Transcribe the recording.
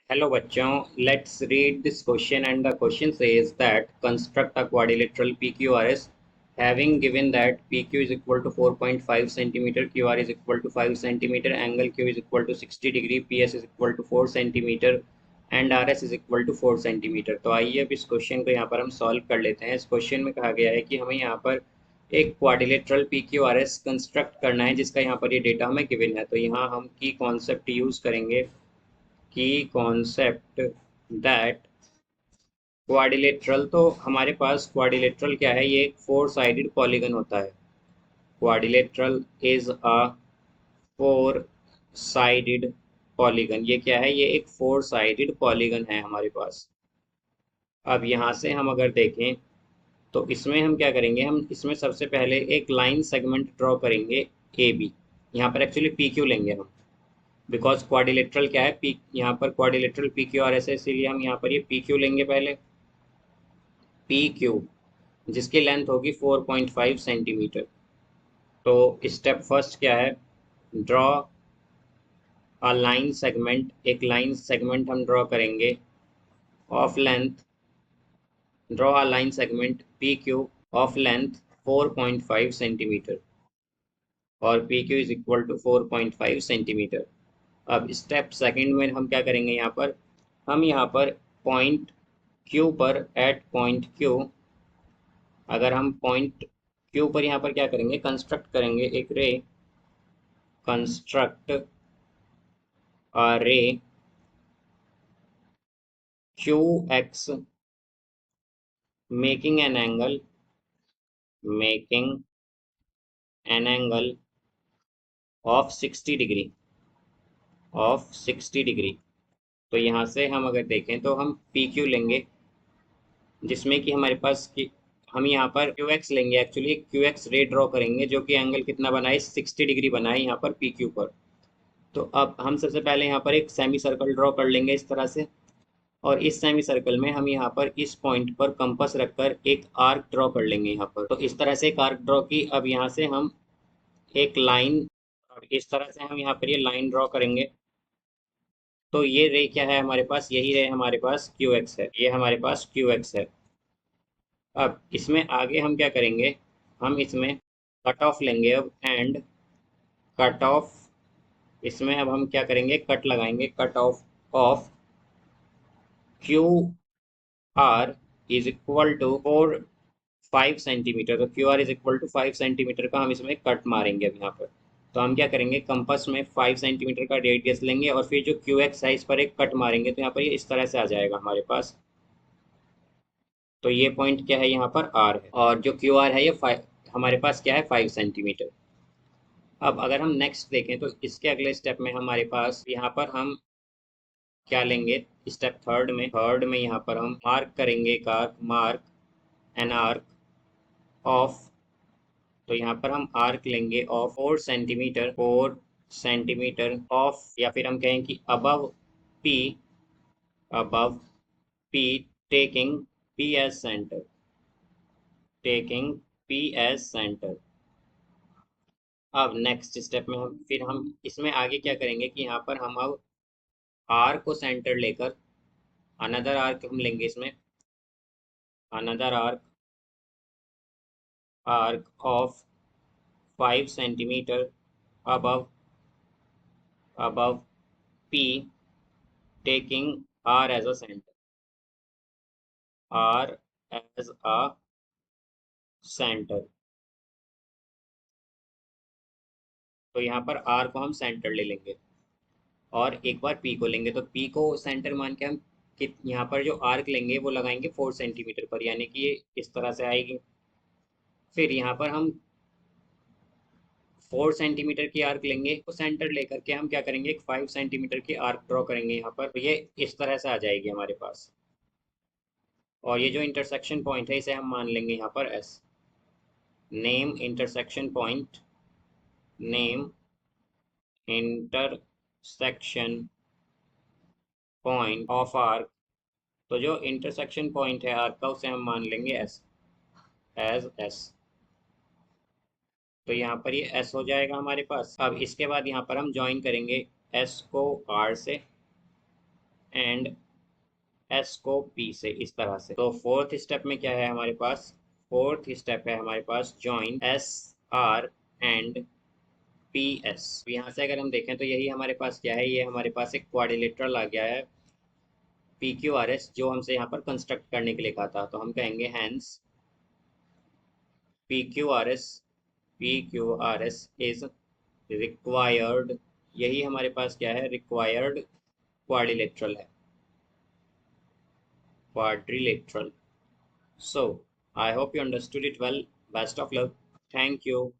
Hello bachchon, let's read this question, and the question says that construct a quadrilateral PQRS having given that PQ is equal to 4.5 centimeter, QR is equal to 5 centimeter, angle Q is equal to 60 degree, PS is equal to 4 centimeter and RS is equal to 4 centimeter। तो आइए अब इस question को यहाँ पर हम solve कर लेते हैं। इस क्वेश्चन में कहा गया है कि हमें यहाँ पर एक क्वाड्रिलेटरल PQRS कंस्ट्रक्ट करना है जिसका यहाँ पर ये डेटा हमें गिवन है। तो यहाँ हम की कॉन्सेप्ट यूज करेंगे की कॉन्सेप्ट दैट क्वाड्रिलेटरल। तो हमारे पास क्वाड्रिलेटरल क्या है, ये एक फोर साइडेड पॉलीगन होता है। Quadrilateral is a four sided polygon. ये क्या है, ये एक फोर साइडेड पॉलीगन है हमारे पास। अब यहाँ से हम अगर देखें तो इसमें हम क्या करेंगे, हम इसमें सबसे पहले एक लाइन सेगमेंट ड्रॉ करेंगे ए बी। यहाँ पर एक्चुअली पी क्यू लेंगे हम, बिकॉज क्वाड्रिलेटरल क्या है, पी यहाँ पर quadrilateral P Q R S है, इसीलिए हम यहाँ पर ये पी क्यू लेंगे पहले। पी क्यू जिसकी लेंथ होगी 4.5 सेंटीमीटर। तो स्टेप फर्स्ट क्या है, ड्रॉ अ लाइन सेगमेंट। एक लाइन सेगमेंट हम ड्रॉ करेंगे of length, draw a line segment P Q of length 4.5 centimetre और P Q is equal to 4.5 centimetre. अब स्टेप सेकंड में हम क्या करेंगे, यहाँ पर हम यहाँ पर पॉइंट क्यू पर, एट पॉइंट क्यू, अगर हम पॉइंट क्यू पर यहाँ पर क्या करेंगे, कंस्ट्रक्ट करेंगे एक रे, कंस्ट्रक्ट अ रे Q x making an angle, making an angle of 60 degree, of 60 degree. तो यहाँ से हम अगर देखें तो हम पी क्यू लेंगे जिसमें कि हमारे पास कि हम यहाँ पर क्यू एक्स लेंगे, actually Q X ray draw करेंगे जो कि एंगल कितना बनाए, 60 डिग्री बनाए यहाँ पर पी क्यू पर। तो अब हम सबसे पहले यहाँ पर एक सेमी सर्कल ड्रॉ कर लेंगे इस तरह से, और इस सेमी सर्कल में हम यहाँ पर इस पॉइंट पर कंपास रखकर एक आर्क ड्रॉ कर लेंगे यहाँ पर। तो इस तरह से एक आर्क ड्रॉ की। अब यहाँ से हम एक लाइन, और इस तरह से हम यहाँ पर ये लाइन ड्रॉ करेंगे। तो ये रे क्या है हमारे पास, यही रे हमारे पास क्यू एक्स है, ये हमारे पास क्यू एक्स है। अब इसमें आगे हम क्या करेंगे, हम इसमें कट ऑफ लेंगे अब, एंड कट ऑफ, इसमें अब हम क्या करेंगे, कट लगाएंगे, cut off off Q R is equal to 5 centimetre. तो Q R is equal to 5 centimetre का हम इसमें कट मारेंगे अब यहाँ पर। तो हम क्या करेंगे, कंपास में 5 सेंटीमीटर का रेडियस लेंगे और फिर जो क्यू एक्स है इस पर एक कट मारेंगे, तो यहाँ पर ये इस तरह से आ जाएगा हमारे पास। तो ये पॉइंट क्या है, यहाँ पर आर है, और जो क्यू आर है ये हमारे पास क्या है, 5 सेंटीमीटर। अब अगर हम नेक्स्ट देखें तो इसके अगले स्टेप में हमारे पास यहाँ पर हम क्या लेंगे, स्टेप थर्ड में यहाँ पर हम मार्क करेंगे एक arc, mark an arc of. तो यहाँ पर हम आर्क लेंगे ऑफ 4 सेंटीमीटर, 4 सेंटीमीटर ऑफ, या फिर हम कहें कि above P, above P, taking P as centre, taking P as centre. अब नेक्स्ट स्टेप में हम इसमें आगे क्या करेंगे कि यहाँ पर हम अब आर को सेंटर लेकर अनदर आर्क हम लेंगे इसमें, another arc, arc of 5 centimetre above, above P, taking R as a center, R as a center। तो यहाँ पर R को हम सेंटर ले लेंगे और एक बार P को लेंगे। तो P को सेंटर मान के हम कि यहाँ पर जो आर्क लेंगे वो लगाएंगे 4 सेंटीमीटर पर, यानी कि ये इस तरह से आएगी। फिर यहाँ पर हम 4 सेंटीमीटर की आर्क लेंगे, तो सेंटर लेकर के हम क्या करेंगे, एक 5 सेंटीमीटर की आर्क ड्रॉ करेंगे यहाँ पर, तो ये इस तरह से आ जाएगी हमारे पास। और ये जो इंटरसेक्शन पॉइंट है इसे हम मान लेंगे यहाँ पर S. Name intersection point, name intersection point of arc. तो जो इंटरसेक्शन पॉइंट है आर्क का उसे हम मान लेंगे एस, एज एस। तो यहाँ पर ये एस हो जाएगा हमारे पास। अब इसके बाद यहाँ पर हम ज्वाइन करेंगे एस को आर से, एंड एस को पी से, इस तरह से। तो फोर्थ स्टेप में क्या है हमारे पास? फोर्थ स्टेप है हमारे पास join S R and P S. यहाँ से अगर हम देखें तो यही हमारे पास क्या है, ये हमारे पास एक क्वाड्रिलेटरल आ गया है पी क्यू आर एस, जो हमसे यहाँ पर कंस्ट्रक्ट करने के लिए कहा था। तो हम कहेंगे hence P Q R S, P Q R S is required, यही हमारे पास क्या है, रिक्वायर्ड क्वाड्रिलेटरल है, quadrilateral. So I hope you understood it well. Best of luck. Thank you.